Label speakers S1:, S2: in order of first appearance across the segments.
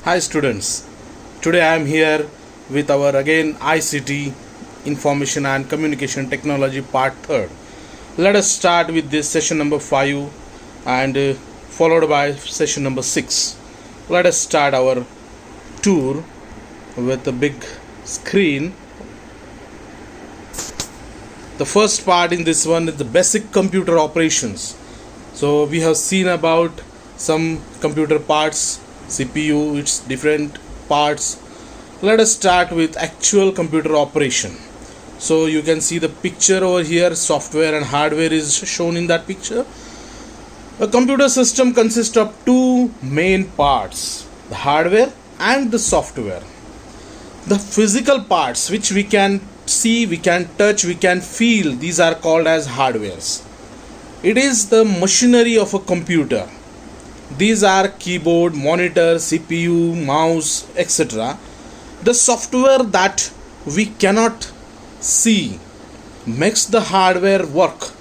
S1: Hi students, today I am here with our again ICT Information and Communication Technology part 3rd. Let us start with this session number 5 and followed by session number 6. Let us start our tour with a big screen. The first part in this one is the basic computer operations. So we have seen about some computer parts, CPU, its different parts. Let us start with actual computer operation. So you can see the picture over here. Software and hardware is shown in that picture. A computer system consists of two main parts, the hardware and the software. The physical parts which we can see, we can touch, we can feel, these are called as hardwares. It is the machinery of a computer. These are keyboard, monitor, CPU, mouse, etc. The software that we cannot see makes the hardware work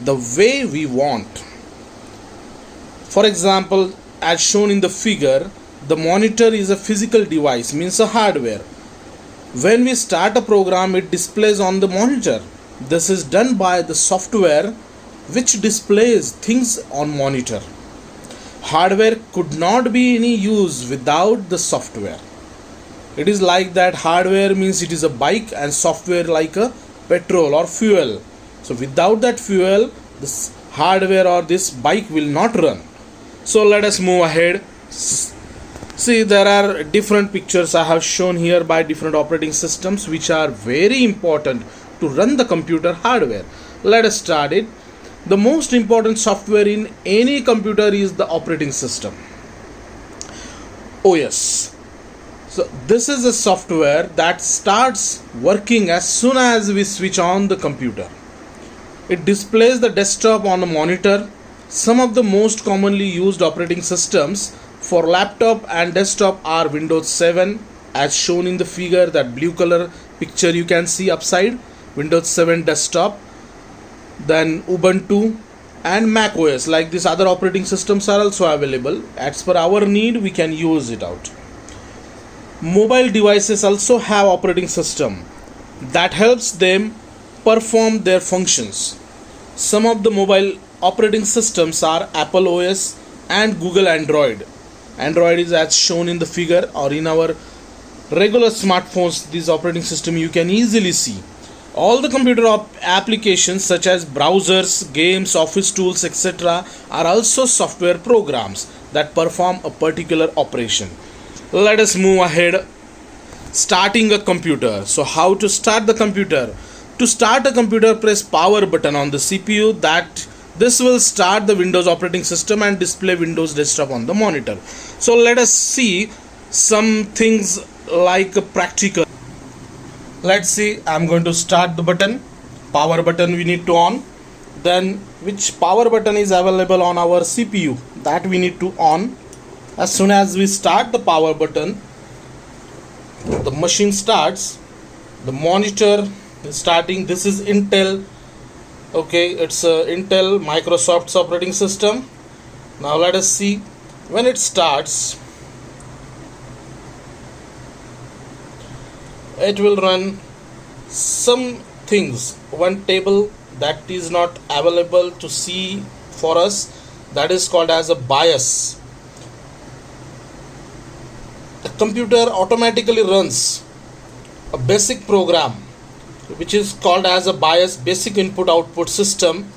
S1: the way we want. For example, as shown in the figure, the monitor is a physical device, means a hardware. When we start a program, it displays on the monitor. This is done by the software which displays things on monitor. Hardware could not be any use without the software. It is like that hardware means it is a bike and software like a petrol or fuel. So without that fuel, this hardware or this bike will not run. So let us move ahead. See, there are different pictures I have shown here by different operating systems which are very important to run the computer hardware. Let us start it. The most important software in any computer is the operating system, OS. So this is a software that starts working as soon as we switch on the computer. It displays the desktop on a monitor. Some of the most commonly used operating systems for laptop and desktop are Windows 7, as shown in the figure, that blue color picture you can see upside, Windows 7 desktop. Then Ubuntu and Mac OS, like these other operating systems are also available. As per our need, we can use it out. Mobile devices also have operating system that helps them perform their functions. Some of the mobile operating systems are Apple OS and Google Android. Android is as shown in the figure, or in our regular smartphones, this operating system you can easily see. All the computer applications such as browsers, games, office tools, etc. are also software programs that perform a particular operation. Let us move ahead. Starting a computer. So how to start the computer? To start a computer, press power button on the CPU. This will start the Windows operating system and display Windows desktop on the monitor. So let us see some things like a practical. Let's see, I'm going to start the button. Power button we need to on. Then which power button is available on our CPU, that we need to on. As soon as we start the power button, the machine starts. The monitor is starting. This is Intel. Okay, it's Intel Microsoft's operating system. Now let us see when it starts. It will run some things. One table that is not available to see for us, that is called as a BIOS. The computer automatically runs a basic program which is called as a BIOS, basic input output system.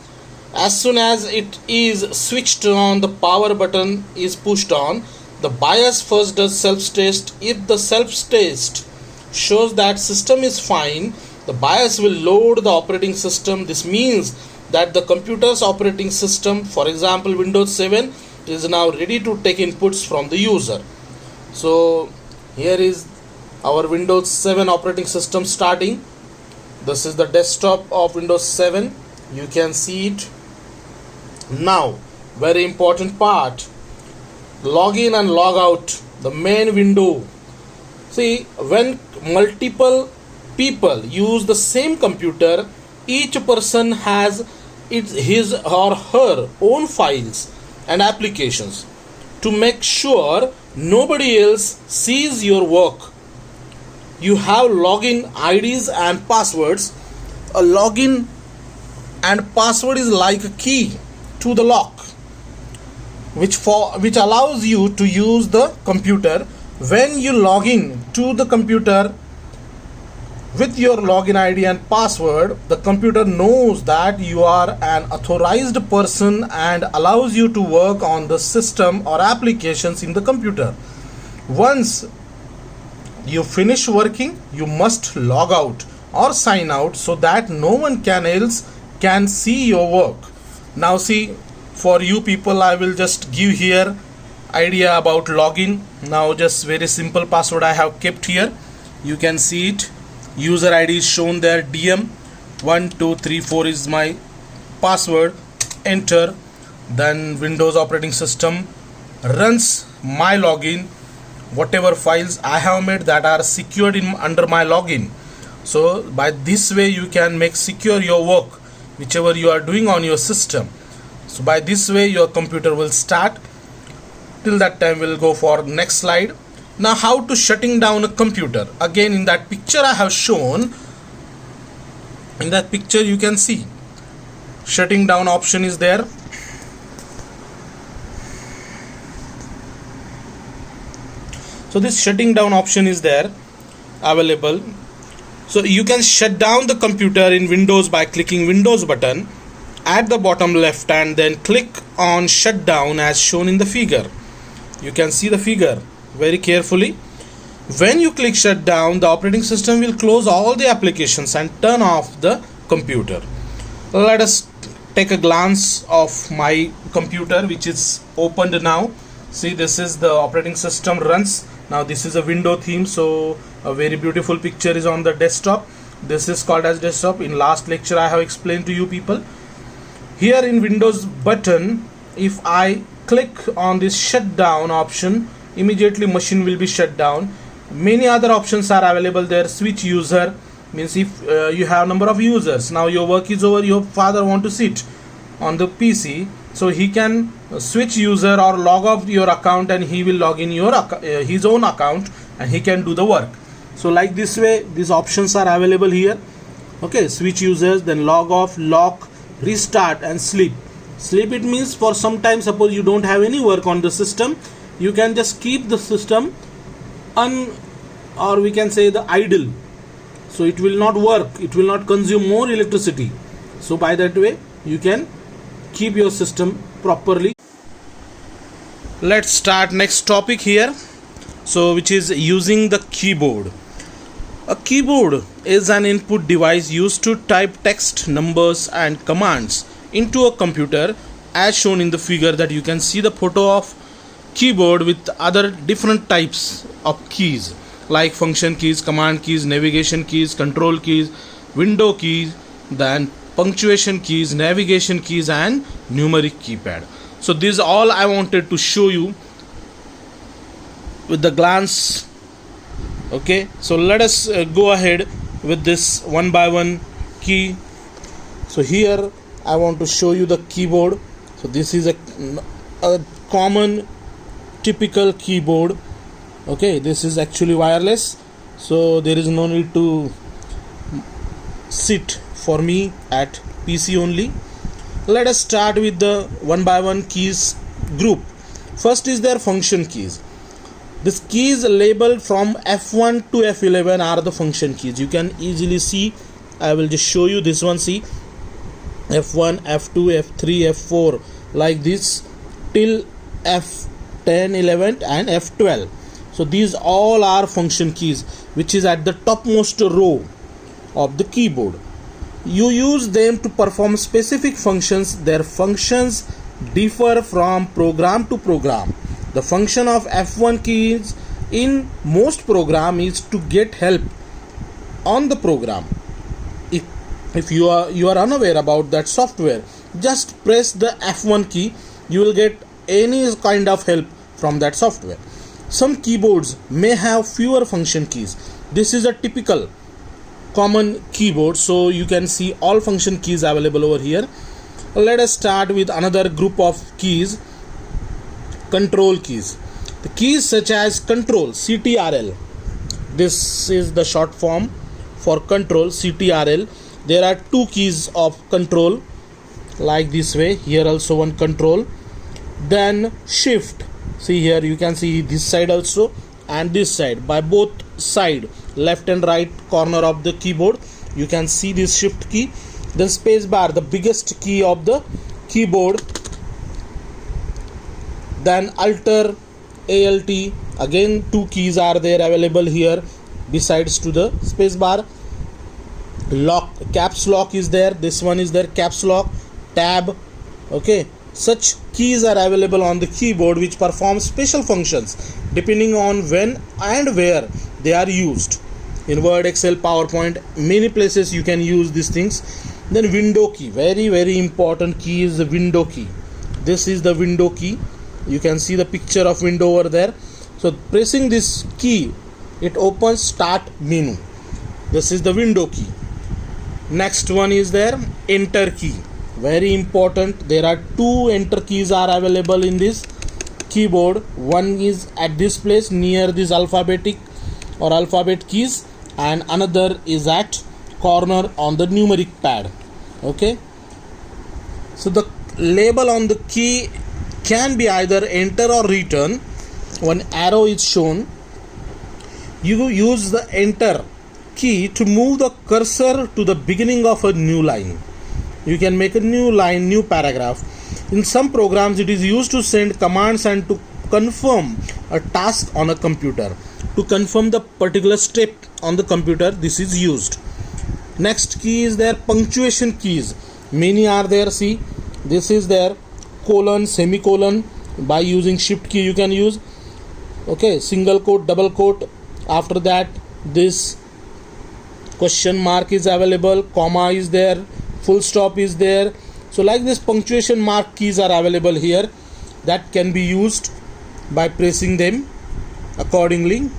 S1: As soon as it is switched on, the power button is pushed on, the BIOS first does self-test. If the self-test shows that system is fine, the BIOS will load the operating system. This means that the computer's operating system, for example Windows 7, is now ready to take inputs from the user. So here is our Windows 7 operating system starting. This is the desktop of Windows 7. You can see it. Now, very important part, log in and log out, the main window. See, when multiple people use the same computer, each person has his or her own files and applications. To make sure Nobody else sees your work. You have login IDs and passwords. A login and password is like a key to the lock, which allows you to use the computer. When you log in to the computer with your login ID and password, the computer knows that you are an authorized person and allows you to work on the system or applications in the computer. Once you finish working, you must log out or sign out so that no one else can see your work. Now see, for you people, I will just give here idea about login. Now just very simple password I have kept here. You can see it. User ID is shown there, DM 1234 is my password. Enter. Then Windows operating system runs my login. Whatever files I have made that are secured under my login. So by this way you can make secure your work whichever you are doing on your system. So by this way your computer will start. Till that time we'll go for next slide. Now how to shutting down a computer. Again, in that picture I have shown, in that picture you can see shutting down option is there. So this shutting down option is there available. So you can shut down the computer in Windows by clicking Windows button at the bottom left and then click on shut down as shown in the figure. You can see the figure very carefully. When you click shut down, the operating system will close all the applications and turn off the computer. Let us take a glance of my computer which is opened now. See, this is the operating system runs. Now this is a window theme, so a very beautiful picture is on the desktop. This is called as desktop. In last lecture I have explained to you people. Here in Windows button, if I click on this shutdown option, immediately machine will be shut down. Many other options are available there. Switch user means if you have number of users, now your work is over, your father want to sit on the PC, so he can switch user or log off your account and he will log in your his own account and he can do the work. So like this way these options are available here. Okay, switch users, then log off, lock, restart and sleep. Sleep, it means for some time, suppose you don't have any work on the system, you can just keep the system or we can say the idle, so it will not work, it will not consume more electricity. So by that way you can keep your system properly. Let's start next topic here, so which is using the keyboard. A keyboard is an input device used to type text, numbers and commands into a computer, as shown in the figure that you can see the photo of keyboard with other different types of keys like function keys, command keys, navigation keys, control keys, window keys, then punctuation keys, navigation keys and numeric keypad. So these all I wanted to show you with the glance. Okay, so let us go ahead with this one by one key. So here I want to show you the keyboard. So this is a common typical keyboard. Okay, this is actually wireless, so there is no need to sit for me at PC only. Let us start with the one by one keys group. First is their function keys. These keys labeled from F1 to F11 are the function keys. You can easily see. I will just show you this one. See, F1, F2, F3, F4 like this till F10, 11 and F12. So these all are function keys which is at the topmost row of the keyboard. You use them to perform specific functions. Their functions differ from program to program. The function of F1 keys in most program is to get help on the program. If you are unaware about that software, just press the F1 key, you will get any kind of help from that software. Some keyboards may have fewer function keys. This is a typical common keyboard, so you can see all function keys available over here. Let us start with another group of keys, control keys. The keys such as control, CTRL. This is the short form for control, CTRL. There are two keys of control like this way. Here also one control. Then shift. See here you can see this side also and this side. By both side, left and right corner of the keyboard, you can see this shift key. Then space bar, the biggest key of the keyboard. Then Alter, ALT, again two keys are there available here besides to the space bar. Lock, caps lock is there, this one is there, caps lock, tab. Okay, such keys are available on the keyboard which perform special functions depending on when and where they are used. In Word, Excel, PowerPoint, many places you can use these things. Then window key, very important key is the window key. This is the window key. You can see the picture of window over there. So pressing this key, it opens start menu. This is the window key. Next one is there, enter key. Very important. There are two enter keys are available in this keyboard. One is at this place near this alphabetic or alphabet keys, and another is at corner on the numeric pad. Okay, so the label on the key can be either enter or return. One arrow is shown. You use the enter key to move the cursor to the beginning of a new line. You can make a new line, new paragraph. In some programs it is used to send commands and to confirm a task on a computer. To confirm the particular step on the computer, this is used. Next key is there, punctuation keys. Many are there. See, this is there, colon, semicolon. By using shift key you can use. Okay, single quote, double quote. After that, this question mark is available, comma is there, full stop is there. So like this, punctuation mark keys are available here that can be used by pressing them accordingly.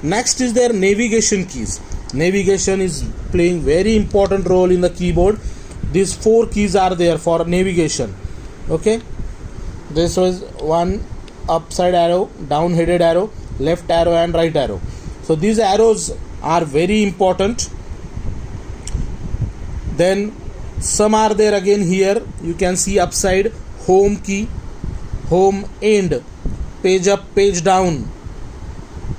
S1: Next is their navigation keys. Navigation is playing very important role in the keyboard. These four keys are there for navigation. Okay, this was one upside arrow, down headed arrow, left arrow and right arrow. So these arrows are very important. Then some are there again here. You can see upside, home key, home, end, page up, page down.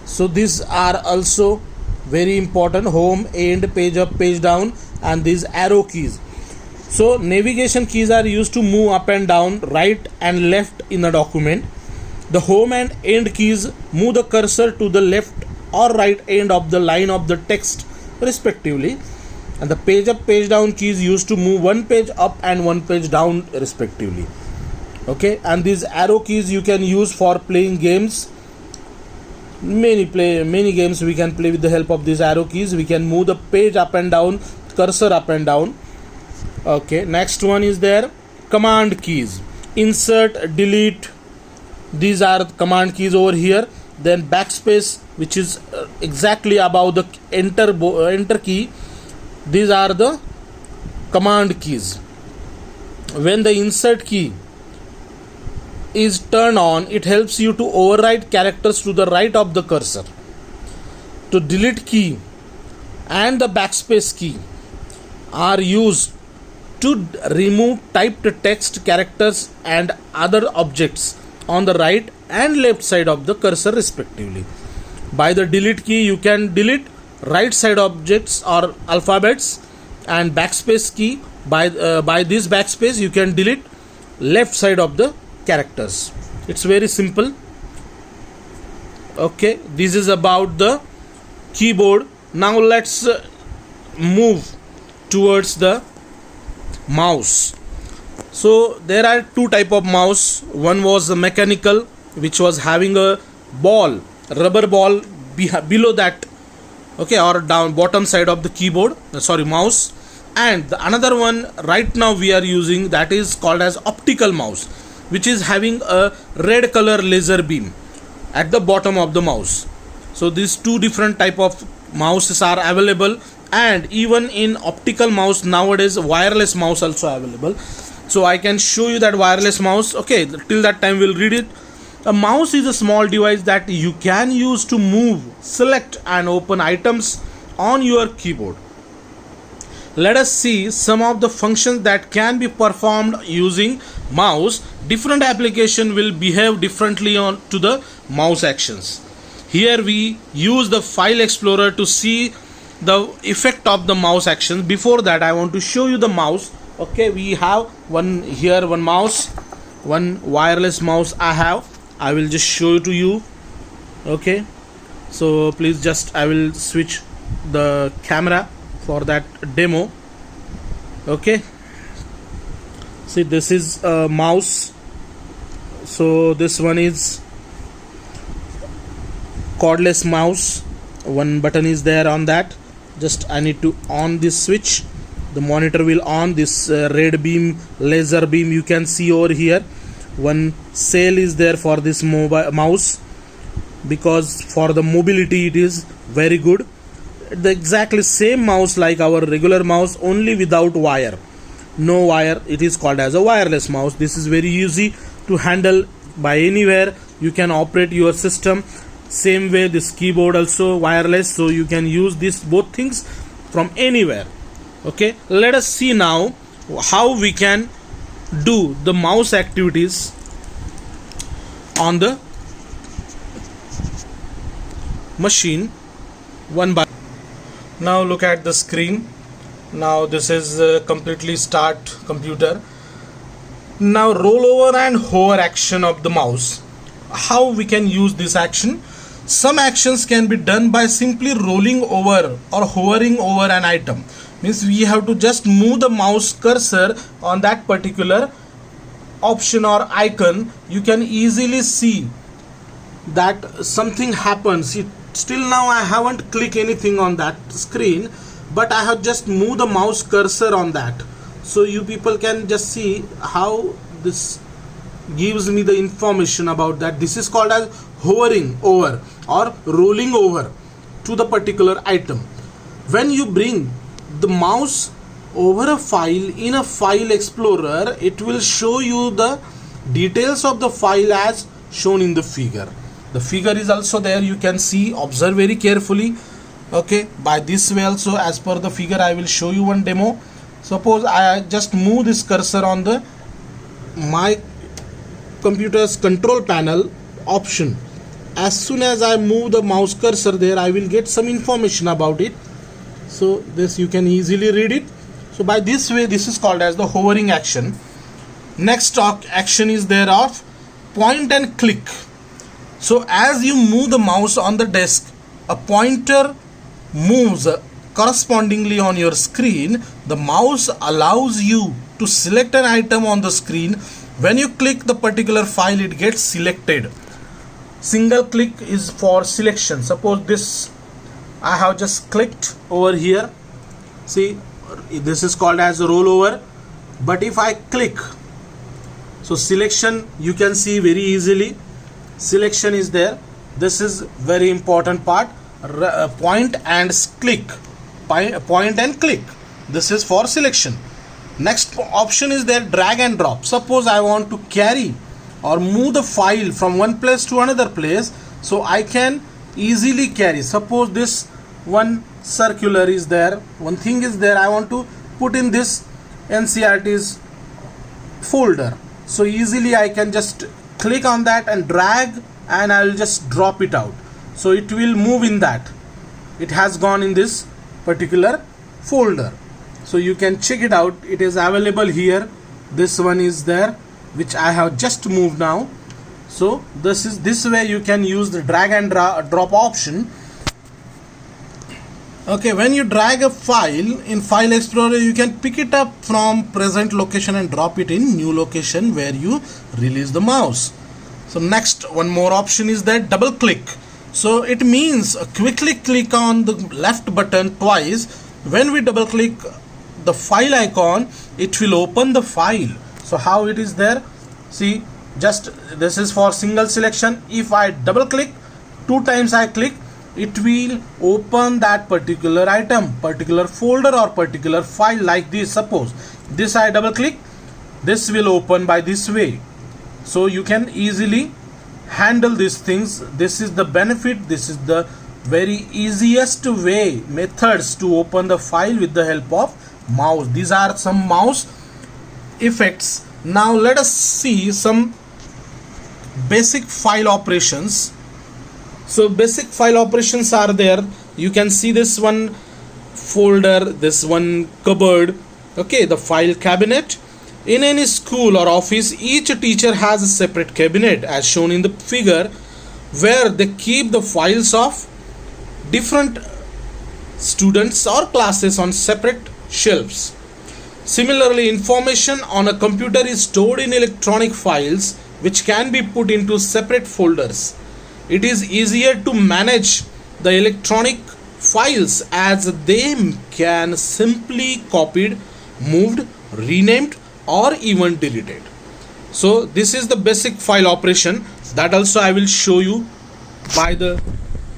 S1: So these are also very important, home, end, page up, page down, and these arrow keys. So navigation keys are used to move up and down, right and left in the document. The home and end keys move the cursor to the left or right end of the line of the text respectively, and the page up, page down keys used to move one page up and one page down respectively. Okay, and these arrow keys you can use for playing games. Many games we can play with the help of these arrow keys. We can move the page up and down, cursor up and down. Okay, next one is there, command keys. Insert, delete, these are command keys over here. Then backspace, which is exactly above the enter key. These are the command keys. When the insert key is turned on, it helps you to override characters to the right of the cursor. To delete key and the backspace key are used to remove typed text, characters and other objects on the right and left side of the cursor respectively. By the delete key you can delete right side objects or alphabets, and backspace key, by this backspace you can delete left side of the characters. It's very simple. Okay, this is about the keyboard. Now let's move towards the mouse. So there are two type of mouse. One was the mechanical, which was having a ball, rubber ball below that, okay, or down bottom side of the keyboard, mouse. And the another one right now we are using, that is called as optical mouse, which is having a red color laser beam at the bottom of the mouse. So these two different type of mouses are available, and even in optical mouse nowadays wireless mouse also available. So I can show you that wireless mouse. Okay, till that time we'll read it. A mouse is a small device that you can use to move, select and open items on your keyboard. Let us see some of the functions that can be performed using mouse. Different application will behave differently on to the mouse actions. Here we use the file explorer to see the effect of the mouse actions. Before that, I want to show you the mouse. Okay, we have one mouse, one wireless mouse I will just show it to you. Okay, so please just I will switch the camera for that demo. Okay, see, this is a mouse. So this one is cordless mouse. One button is there on that. Just I need to on this switch. The monitor will on. This red beam, laser beam you can see over here. One sail is there for this mobile mouse, because for the mobility it is very good. The exactly same mouse like our regular mouse, only without wire, no wire. It is called as a wireless mouse. This is very easy to handle by anywhere. You can operate your system. Same way this keyboard also wireless, so you can use this both things from anywhere. Okay, let us see now how we can do the mouse activities on the machine one by. Now look at the screen. Now this is completely start computer. Now rollover and hover action of the mouse. How we can use this action? Some actions can be done by simply rolling over or hovering over an item. Means we have to just move the mouse cursor on that particular option or icon. You can easily see that something happens. Still now I haven't clicked anything on that screen, but I have just moved the mouse cursor on that. So you people can just see how this gives me the information about that. This is called as hovering over or rolling over to the particular item. When you bring the mouse over a file in a file explorer, it will show you the details of the file as shown in the figure. The figure is also there, you can see, observe very carefully. Okay, by this way also, as per the figure, I will show you one demo. Suppose I just move this cursor on the my computer's control panel option. As soon as I move the mouse cursor there, I will get some information about it. So this you can easily read it. So by this way, this is called as the hovering action. Next action is there of point and click. So as you move the mouse on the desk, a pointer moves correspondingly on your screen. The mouse allows you to select an item on the screen. When you click the particular file, it gets selected. Single click is for selection. Suppose this I have just clicked over here. See, this is called as a rollover. But if I click, so selection you can see very easily. Selection is there. This is very important part. Point and click. Point and click. This is for selection. Next option is there, drag and drop. Suppose I want to carry or move the file from one place to another place, so I can easily carry. Suppose this one circular is there, one thing is there, I want to put in this NCERT's folder. So easily I can just click on that and drag, and I will just drop it out. So it will move in that. It has gone in this particular folder. So you can check it out. It is available here. This one is there, which I have just moved now. So this way you can use the drag and drop option. Okay, when you drag a file in File Explorer, you can pick it up from present location and drop it in new location where you release the mouse. So next, one more option is that double click. So it means quickly click on the left button twice. When we double click the file icon, it will open the file. So how it is there? See, just this is for single selection. If I double click, 2 times I click, it will open that particular item, particular folder or particular file like this. Suppose this I double click, this will open by this way. So you can easily handle these things. This is the benefit. This is the very easiest way methods to open the file with the help of mouse. These are some mouse effects. Now let us see some basic file operations. So basic file operations are there. You can see this one folder, this one cupboard, okay, the file cabinet. In any school or office, each teacher has a separate cabinet as shown in the figure, where they keep the files of different students or classes on separate shelves. Similarly, information on a computer is stored in electronic files which can be put into separate folders. It is easier to manage the electronic files as they can simply copied, moved, renamed, or even deleted. So this is the basic file operation. That also I will show you by the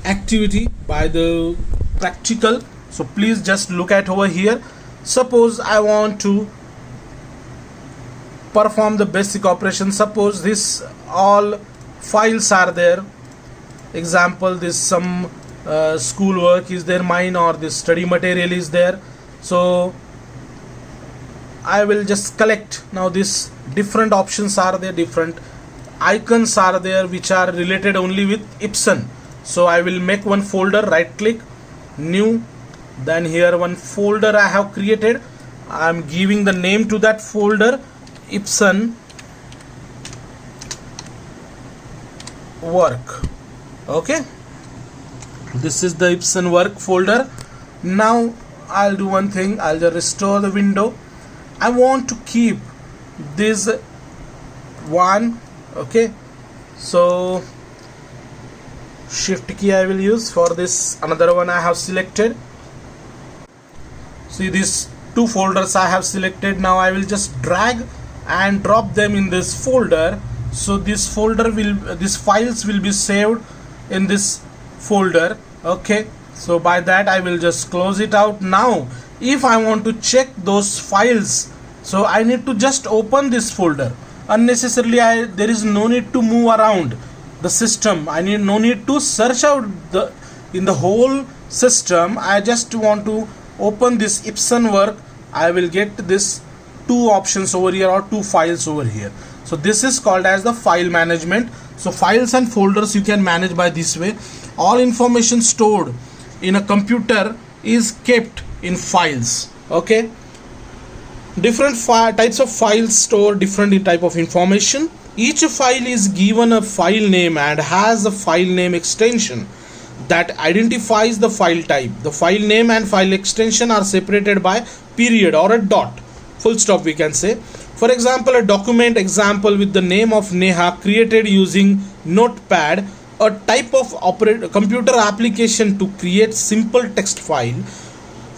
S1: activity, by the practical. So please just look at over here. Suppose I want to perform the basic operation. Suppose this all files are there. Example, this some school work is there mine, or this study material is there. So I will just collect. Now this different options are there, different icons are there which are related only with Epson. So I will make one folder, right click, new, then here one folder I have created. I am giving the name to that folder, Epson work. Okay, this is the Epson work folder. Now I'll do one thing, I'll just restore the window. I want to keep this one, okay, so shift key I will use for this. Another one I have selected. See, these two folders I have selected. Now I will just drag and drop them in this folder. So this folder will, these files will be saved in this folder. Okay, so by that I will just close it out. Now if I want to check those files, so I need to just open this folder. Unnecessarily there is no need to move around the system. I need no need to search out in the whole system. I just want to open this Epson work. I will get this two options over here, or two files over here. So this is called as the file management. So files and folders you can manage by this way. All information stored in a computer is kept in files. Okay, different types of files store different type of information. Each file is given a file name and has a file name extension that identifies the file type. The file name and file extension are separated by period or a dot, full stop we can say. For example, a document example with the name of Neha created using Notepad, a type of computer application to create simple text file,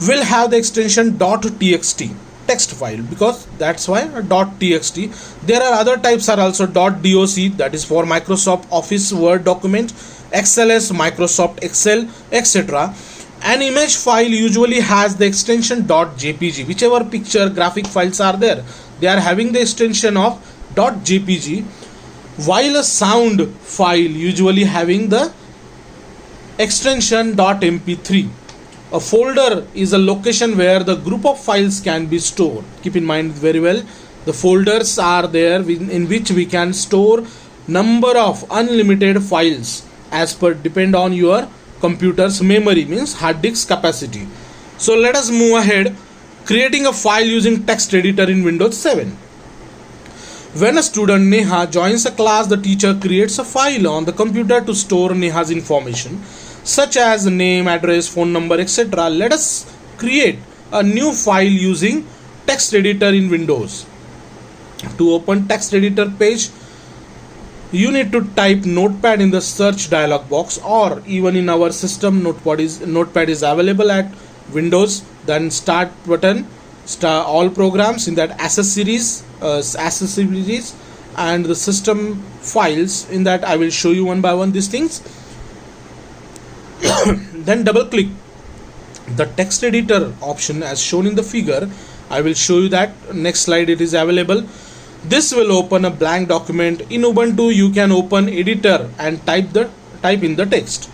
S1: will have the extension .txt, text file, because that's why a .txt. There are other types are also .doc, that is for Microsoft Office Word document, XLS, Microsoft Excel, etc. An image file usually has the extension .jpg. Whichever picture graphic files are there, they are having the extension of .jpg, while a sound file usually having the extension .mp3. A folder is a location where the group of files can be stored. Keep in mind very well, the folders are there in which we can store number of unlimited files as per depend on your computer's memory, means hard disk capacity. So let us move ahead. Creating a file using text editor in Windows 7. When a student Neha joins a class, the teacher creates a file on the computer to store Neha's information such as name, address, phone number, etc. Let us create a new file using text editor in Windows. To open text editor page, you need to type Notepad in the search dialog box, or even in our system Notepad is available at Windows. Then start button, start all programs, in that accessories, and the system files. In that I will show you one by one these things. Then double click the text editor option as shown in the figure. I will show you that next slide it is available. This will open a blank document. In Ubuntu you can open editor and type in the text.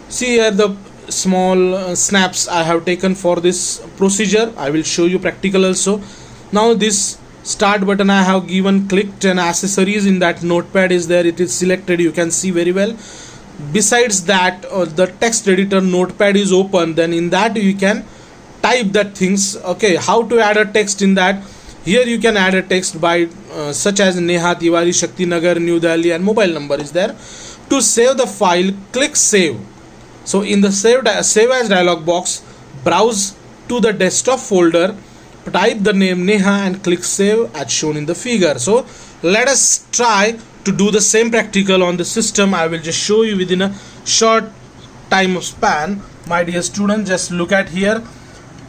S1: See here the small snaps I have taken for this procedure. I will show you practical also. Now this start button I have given clicked, and accessories in that notepad is there, it is selected, you can see very well. Besides that the text editor notepad is open, then in that you can type that things. Okay, how to add a text in that? Here you can add a text by such as Neha Tiwari, Shakti Nagar, New Delhi, and mobile number is there. To save the file, click save. So in the save as dialog box, browse to the desktop folder, type the name Neha and click save as shown in the figure. So let us try to do the same practical on the system. I will just show you within a short time span. My dear students, just look at here.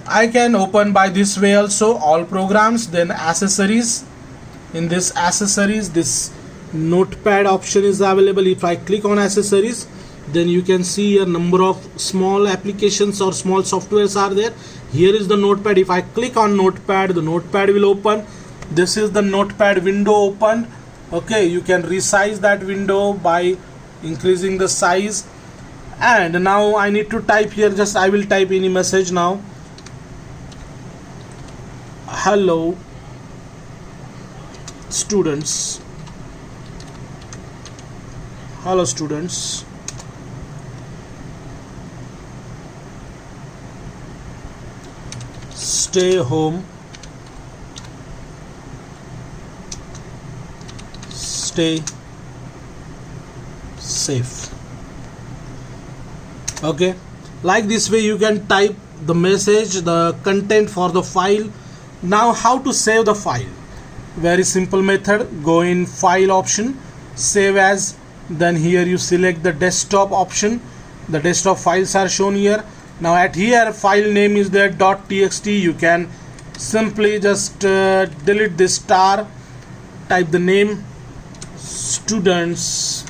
S1: I can open by this way also, all programs, then accessories. In this accessories, this notepad option is available. If I click on accessories, then you can see a number of small applications or small softwares are there. Here is the notepad. If I click on notepad, the notepad will open. This is the notepad window opened. Okay, you can resize that window by increasing the size. And now I need to type here, just I will type any message now. Hello students. Hello students. Stay home. Stay safe. Okay, like this way you can type the message, the content for the file. Now how to save the file? Very simple method. Go in file option, save as, then here you select the desktop option. The desktop files are shown here. Now at here file name is there .txt. You can simply just delete this star, type the name students.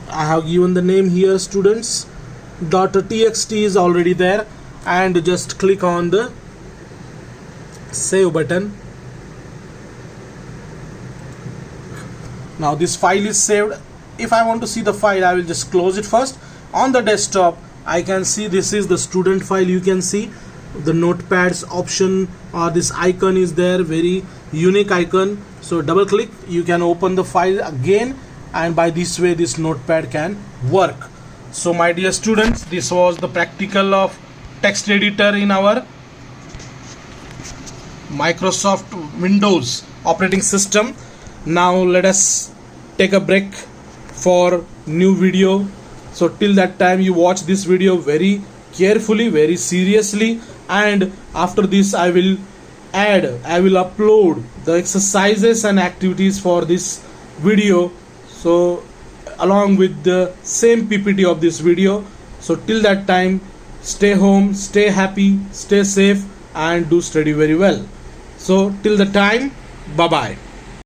S1: I have given the name here students. .txt is already there, and just click on the save button. Now this file is saved. If I want to see the file, I will just close it first. On the desktop I can see this is the student file. You can see the notepads option or this icon is there, very unique icon. So double click, you can open the file again, and by this way this notepad can work. So my dear students, this was the practical of text editor in our Microsoft Windows operating system. Now let us take a break for new video. So till that time you watch this video very carefully, very seriously, and after this I will upload the exercises and activities for this video, so along with the same PPT of this video. So till that time, stay home, stay happy, stay safe, and do study very well. So till the time, bye bye.